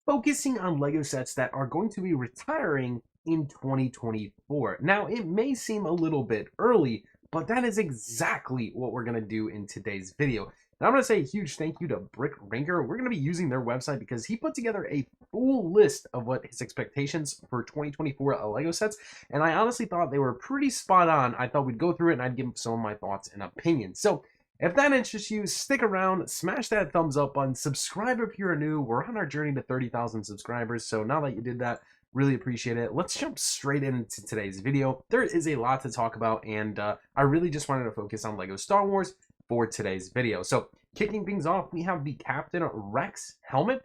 focusing on LEGO sets that are going to be retiring in 2024. Now, it may seem a little bit early, but that is exactly what we're going to do in today's video. And I'm going to say a huge thank you to Brick Ranker. We're going to be using their website because he put together a full list of what his expectations for 2024 LEGO sets, and I honestly thought they were pretty spot on. I thought we'd go through it and I'd give some of my thoughts and opinions. So if that interests you, stick around, smash that thumbs up button, subscribe if you're new. We're on our journey to 30,000 subscribers, so now that you did that, really appreciate it. Let's jump straight into today's video. There is a lot to talk about, and I really just wanted to focus on LEGO Star Wars for today's video. So kicking things off, we have the Captain Rex helmet,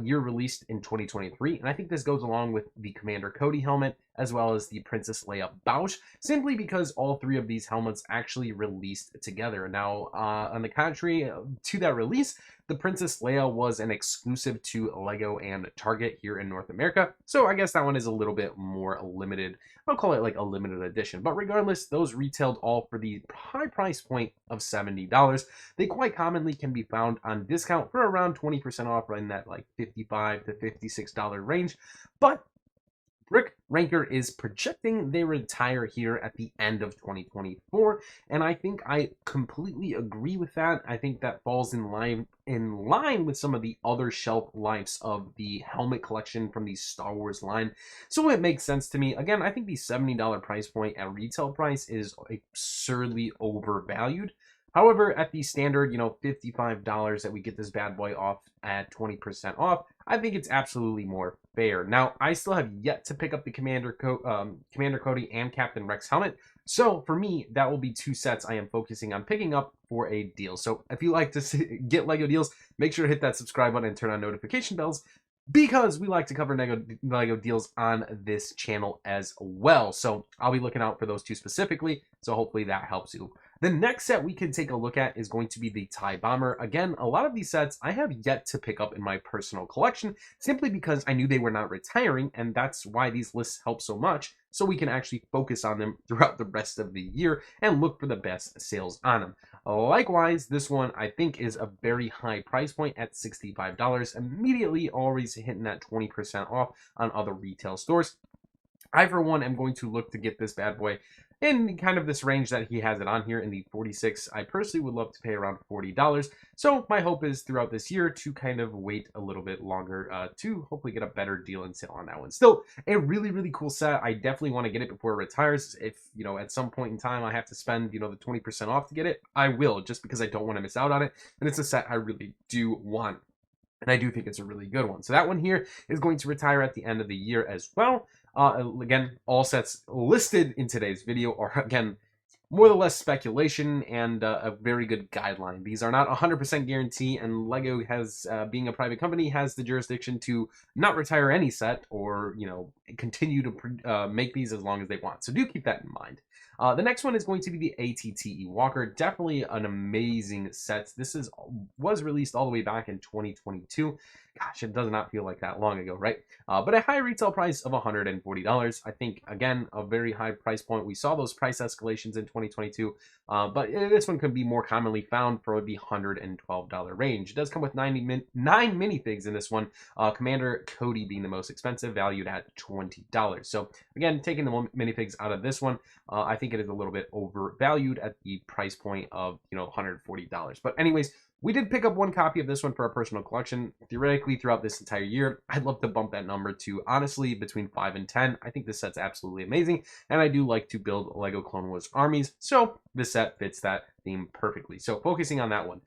year released in 2023, and I think this goes along with the Commander Cody helmet as well as the Princess Leia Bausch, simply because all three of these helmets actually released together. Now, on the contrary to that release, the Princess Leia was an exclusive to LEGO and Target here in North America, so I guess that one is a little bit more limited. I'll call it like a limited edition, but regardless, those retailed all for the high price point of $70. They quite commonly can be found on discount for around 20% off, in that like $55 to $56 range, but Brick Ranker is projecting they retire here at the end of 2024, and I think I completely agree with that. I think that falls in line with some of the other shelf lives of the helmet collection from the Star Wars line, so it makes sense to me. Again, I think the $70 price point at retail price is absurdly overvalued. However, at the standard, $55 that we get this bad boy off at 20% off, I think it's absolutely more fair. Now, I still have yet to pick up the Commander Cody and Captain Rex helmet, so for me, that will be two sets I am focusing on picking up for a deal. So if you like to get LEGO deals, make sure to hit that subscribe button and turn on notification bells, because we like to cover LEGO deals on this channel as well. So I'll be looking out for those two specifically, so hopefully that helps you. The next set we can take a look at is going to be the TIE Bomber. Again, a lot of these sets I have yet to pick up in my personal collection, simply because I knew they were not retiring, and that's why these lists help so much, so we can actually focus on them throughout the rest of the year and look for the best sales on them. Likewise, this one I think is a very high price point at $65, immediately always hitting that 20% off on other retail stores. I, for one, am going to look to get this bad boy in kind of this range that he has it on here in the 46. I personally would love to pay around $40. So my hope is throughout this year to kind of wait a little bit longer to hopefully get a better deal and sale on that one. Still a really, really cool set. I definitely want to get it before it retires. If, at some point in time I have to spend, the 20% off to get it, I will, just because I don't want to miss out on it. And it's a set I really do want. And I do think it's a really good one. So that one here is going to retire at the end of the year as well. Again, all sets listed in today's video are, again, more or less speculation and a very good guideline. These are not 100% guarantee, and LEGO has, being a private company, has the jurisdiction to not retire any set or, continue to make these as long as they want. So do keep that in mind. The next one is going to be the AT-AT Walker. Definitely an amazing set. This was released all the way back in 2022. Gosh, it does not feel like that long ago, right? But a high retail price of $140. I think, again, a very high price point. We saw those price escalations in 2022, but this one could be more commonly found for the $112 range. It does come with 9 minifigs in this one, Commander Cody being the most expensive, valued at $20. So, again, taking the minifigs out of this one, I think it is a little bit overvalued at the price point of, $140. But anyways, we did pick up one copy of this one for our personal collection. Theoretically, throughout this entire year, I'd love to bump that number to, honestly, between 5 and 10. I think this set's absolutely amazing, and I do like to build LEGO Clone Wars armies, so this set fits that theme perfectly. So focusing on that one.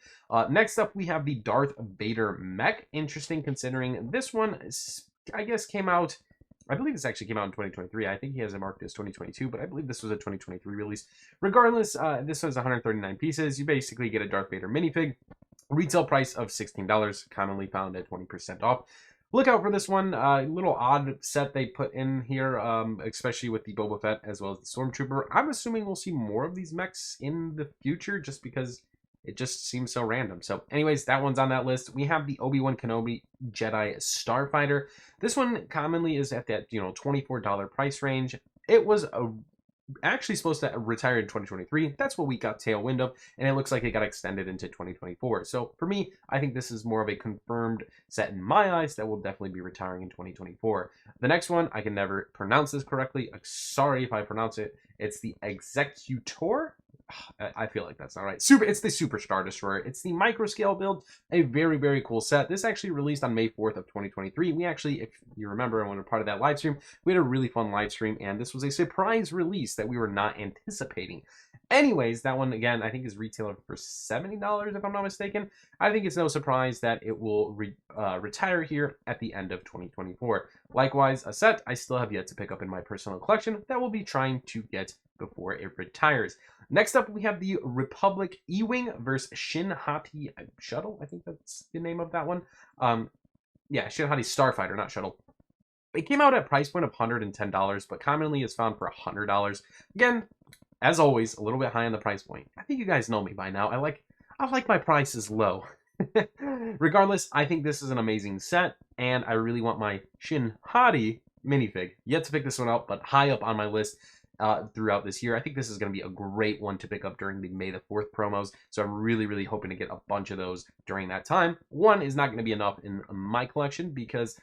Next up, we have the Darth Vader mech. Interesting, considering this one, I guess, came out... I believe this actually came out in 2023. I think he has it marked as 2022, but I believe this was a 2023 release. Regardless, this was 139 pieces. You basically get a Darth Vader minifig. Retail price of $16, commonly found at 20% off. Look out for this one. A little odd set they put in here, especially with the Boba Fett as well as the Stormtrooper. I'm assuming we'll see more of these mechs in the future, just because it just seems so random. So anyways, that one's on that list. We have the Obi-Wan Kenobi Jedi Starfighter. This one commonly is at that, $24 price range. It was a actually supposed to retire in 2023. That's what we got tailwind of, and it looks like it got extended into 2024. So for me, I think this is more of a confirmed set in my eyes that will definitely be retiring in 2024. The next one, I can never pronounce this correctly. Sorry if I pronounce it. It's the Executor. I feel like that's not right. It's the Super Star Destroyer. It's the micro scale build. A very, very cool set. This actually released on May 4th of 2023. We actually, if you remember, when we were part of that live stream, we had a really fun live stream, and this was a surprise release that we were not anticipating. Anyways, that one, again, I think is retailing for $70, if I'm not mistaken. I think it's no surprise that it will retire here at the end of 2024. Likewise, a set I still have yet to pick up in my personal collection that we'll be trying to get before it retires. Next up, we have the Republic E-Wing versus Shin Hati Shuttle. I think that's the name of that one. Yeah, Shin Hati Starfighter, not Shuttle. It came out at price point of $110, but commonly is found for $100. Again, as always, a little bit high on the price point. I think you guys know me by now. I like my prices low. Regardless, I think this is an amazing set, and I really want my Shin Hati minifig. Yet to pick this one up, but high up on my list throughout this year. I think this is going to be a great one to pick up during the May the 4th promos, so I'm really, really hoping to get a bunch of those during that time. One is not going to be enough in my collection because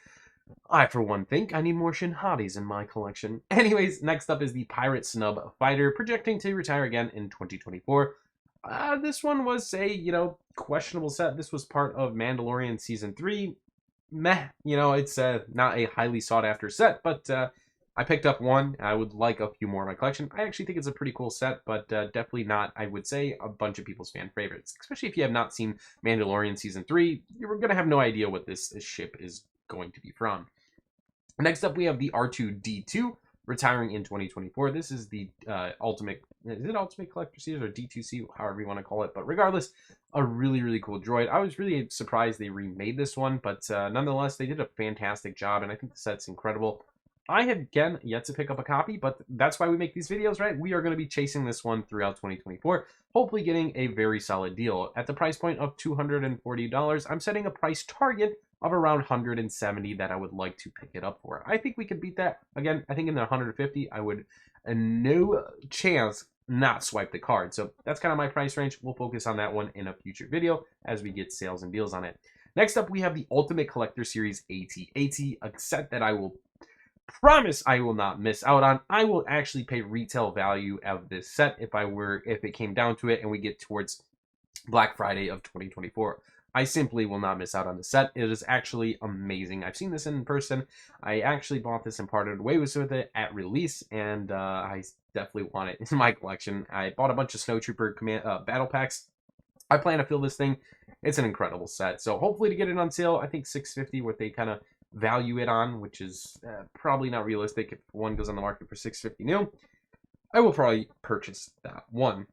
I, for one, think I need more Shin Hatis in my collection. Anyways, next up is the Pirate Snub Fighter, projecting to retire again in 2024. This one was a, questionable set. This was part of Mandalorian Season 3. Meh, it's not a highly sought-after set, but I picked up one. I would like a few more in my collection. I actually think it's a pretty cool set, but definitely not, I would say, a bunch of people's fan favorites. Especially if you have not seen Mandalorian Season 3, you're going to have no idea what this ship is going to be from. Next up, we have the R2-D2 retiring in 2024. This is the Ultimate Collector Series or D2C, however you want to call it. But regardless, a really, really cool droid. I was really surprised they remade this one, but nonetheless, they did a fantastic job, and I think the set's incredible. I have, again, yet to pick up a copy, but that's why we make these videos, right? We are going to be chasing this one throughout 2024, hopefully getting a very solid deal. At the price point of $240, I'm setting a price target of around $170 that I would like to pick it up for. I think we could beat that. Again, I think in the $150, I would no chance not swipe the card. So that's kind of my price range. We'll focus on that one in a future video as we get sales and deals on it. Next up, we have the Ultimate Collector Series AT-AT, a set that I will promise I will not miss out on. I will actually pay retail value of this set if it came down to it and we get towards Black Friday of 2024. I simply will not miss out on the set. It is actually amazing. I've seen this in person. I actually bought this and parted ways with it at release, and I definitely want it in my collection. I bought a bunch of Snowtrooper battle packs. I plan to fill this thing. It's an incredible set. So hopefully to get it on sale, I think $650 what they kind of value it on, which is probably not realistic. If one goes on the market for $650 new, I will probably purchase that one.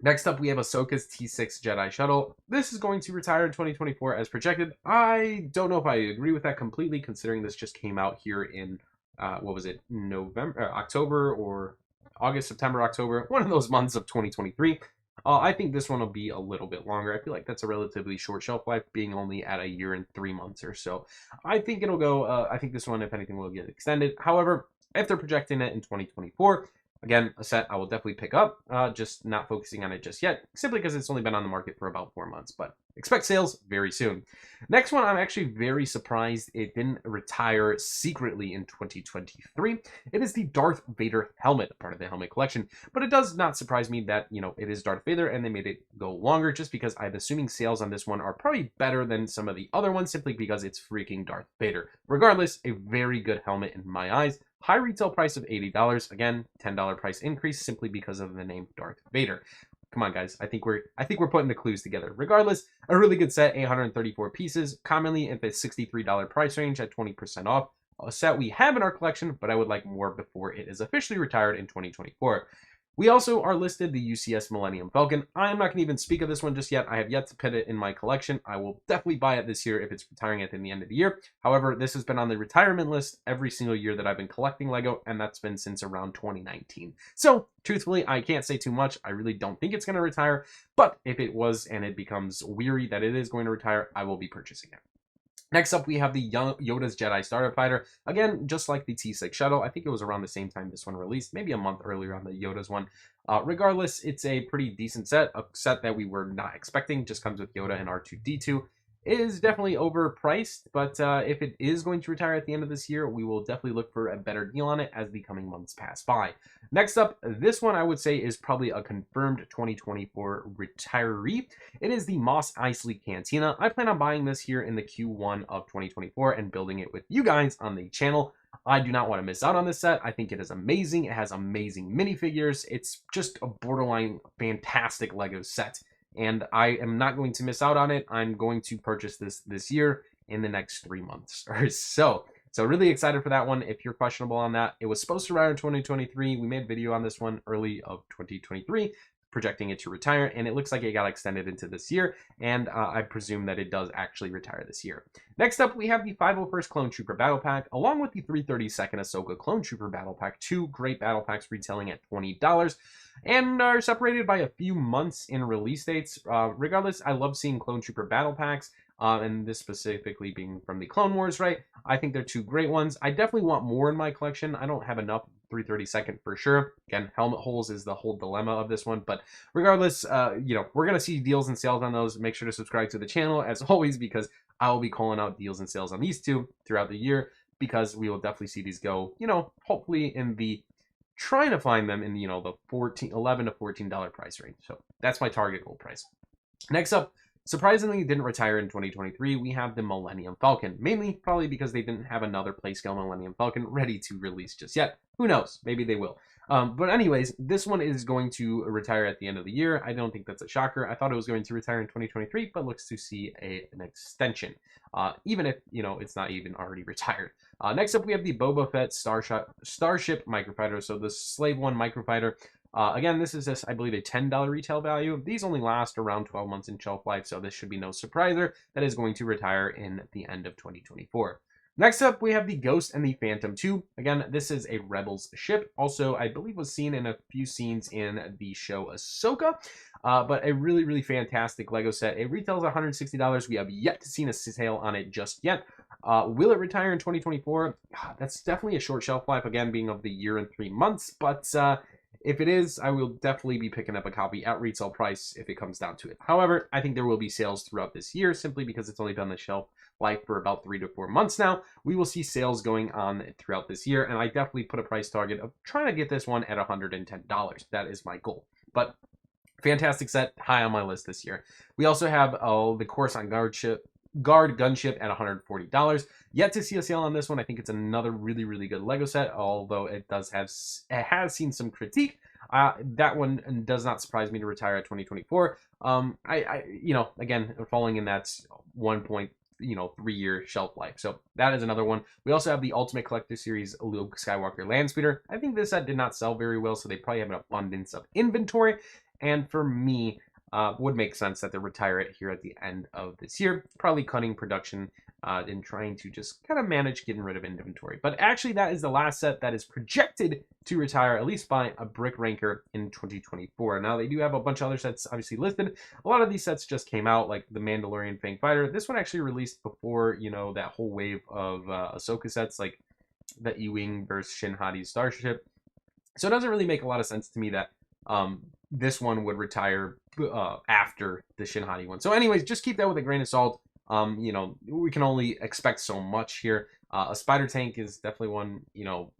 Next up, we have Ahsoka's T6 Jedi Shuttle. This is going to retire in 2024 as projected. I don't know if I agree with that completely, considering this just came out here in, October or August, September, October, one of those months of 2023. I think this one will be a little bit longer. I feel like that's a relatively short shelf life, being only at a year and 3 months or so. I think it'll go, I think this one, if anything, will get extended. However, if they're projecting it in 2024, again, a set I will definitely pick up, just not focusing on it just yet, simply because it's only been on the market for about 4 months, but expect sales very soon. Next one, I'm actually very surprised it didn't retire secretly in 2023. It is the Darth Vader helmet, part of the helmet collection, but it does not surprise me that, it is Darth Vader and they made it go longer, just because I'm assuming sales on this one are probably better than some of the other ones, simply because it's freaking Darth Vader. Regardless, a very good helmet in my eyes. High retail price of $80. Again, $10 price increase simply because of the name Darth Vader. Come on, guys. I think we're putting the clues together. Regardless, a really good set, 834 pieces, commonly at the $63 price range at 20% off. A set we have in our collection, but I would like more before it is officially retired in 2024. We also are listed the UCS Millennium Falcon. I am not going to even speak of this one just yet. I have yet to put it in my collection. I will definitely buy it this year if it's retiring at the end of the year. However, this has been on the retirement list every single year that I've been collecting Lego, and that's been since around 2019. So, truthfully, I can't say too much. I really don't think it's going to retire, but if it was and it becomes weary that it is going to retire, I will be purchasing it. Next up, we have the Yoda's Jedi Starter Fighter. Again, just like the T6 Shuttle, I think it was around the same time this one released, maybe a month earlier on the Yoda's one. Regardless, it's a pretty decent set, a set that we were not expecting. Just comes with Yoda and R2-D2. It is definitely overpriced, but if it is going to retire at the end of this year, we will definitely look for a better deal on it as the coming months pass by. Next up, this one I would say is probably a confirmed 2024 retiree. It is the Mos Eisley Cantina. I plan on buying this here in the Q1 of 2024 and building it with you guys on the channel. I do not want to miss out on this set. I think it is amazing. It has amazing minifigures. It's just a borderline fantastic Lego set, and I am not going to miss out on it. I'm going to purchase this year in the next 3 months or so. So really excited for that one. If you're questionable on that, it was supposed to retire in 2023. We made a video on this one early of 2023, projecting it to retire, and it looks like it got extended into this year, and I presume that it does actually retire this year. Next up, we have the 501st Clone Trooper Battle Pack, along with the 332nd Ahsoka Clone Trooper Battle Pack, 2 great battle packs retailing at $20, and are separated by a few months in release dates. Regardless, I love seeing Clone Trooper Battle Packs, and this specifically being from the Clone Wars, right? I think they're 2 great ones. I definitely want more in my collection. I don't have enough 332nd for sure. Again, helmet holes is the whole dilemma of this one, but regardless, you know, we're gonna see deals and sales on those. Make sure to subscribe to the channel as always, because I will be calling out deals and sales on these 2 throughout the year, because we will definitely see these go, you know, hopefully in the trying to find them in, you know, the $11 to $14 price range. So that's my target goal price. Next up, surprisingly, didn't retire in 2023. We have the Millennium Falcon, mainly probably because they didn't have another Playscale Millennium Falcon ready to release just yet. Who knows? Maybe they will. But anyways, this one is going to retire at the end of the year. I don't think that's a shocker. I thought it was going to retire in 2023, but looks to see an extension, even if, you know, it's not even already retired. Next up, we have the Boba Fett Starship Microfighter. So the Slave One Microfighter. Again, this is just, I believe, a $10 retail value. These only last around 12 months in shelf life, so this should be no surpriser. That is going to retire in the end of 2024. Next up, we have the Ghost and the Phantom 2. Again, this is a Rebels ship. Also, I believe was seen in a few scenes in the show Ahsoka. But a really, really fantastic Lego set. It retails $160. We have yet to see a sale on it just yet. Will it retire in 2024? That's definitely a short shelf life, again, being of the year and 3 months. But if it is, I will definitely be picking up a copy at retail price if it comes down to it. However, I think there will be sales throughout this year, simply because it's only been on the shelf life for about 3 to 4 months now. We will see sales going on throughout this year, and I definitely put a price target of trying to get this one at $110. That is my goal. But fantastic set, high on my list this year. We also have the Coruscant Gunship at $140. Yet to see a sale on this one. I think it's another really, really good Lego set, although it has seen some critique. That one does not surprise me to retire at 2024. You know, again, falling in that 3-year shelf life. So that is another one. We also have the Ultimate Collector Series Luke Skywalker Landspeeder. I think this set did not sell very well, so they probably have an abundance of inventory. And for me, would make sense that they retire it here at the end of this year, probably cutting production and trying to just kind of manage getting rid of inventory. But actually, that is the last set that is projected to retire, at least by a brick ranker in 2024. Now, they do have a bunch of other sets obviously listed. A lot of these sets just came out, like the Mandalorian Fang Fighter. This one actually released before, you know, that whole wave of Ahsoka sets, like the E-Wing versus Shin Hati's Starship. So it doesn't really make a lot of sense to me that this one would retire after the Shin Hati one. So anyways, just keep that with a grain of salt. You know, we can only expect so much here. A Spider Tank is definitely one, you know,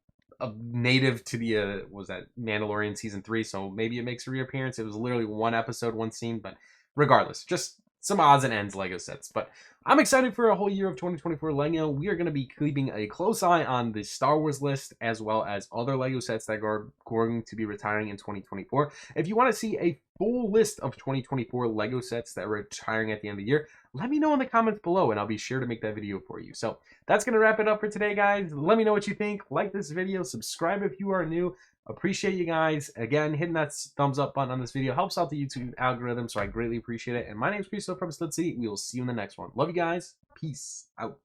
native to the, was that Mandalorian Season 3, so maybe it makes a reappearance. It was literally 1 episode, 1 scene, but regardless, just some odds and ends Lego sets. But I'm excited for a whole year of 2024 Lego. We are going to be keeping a close eye on the Star Wars list, as well as other Lego sets that are going to be retiring in 2024. If you want to see a full list of 2024 Lego sets that are retiring at the end of the year, let me know in the comments below, and I'll be sure to make that video for you. So that's going to wrap it up for today, guys. Let me know what you think. Like this video, subscribe if you are new. Appreciate you guys. Again, hitting that thumbs up button on this video helps out the YouTube algorithm, so I greatly appreciate it. And my name is Cristo from Stud City. We will see you in the next one. Love you guys. Peace out.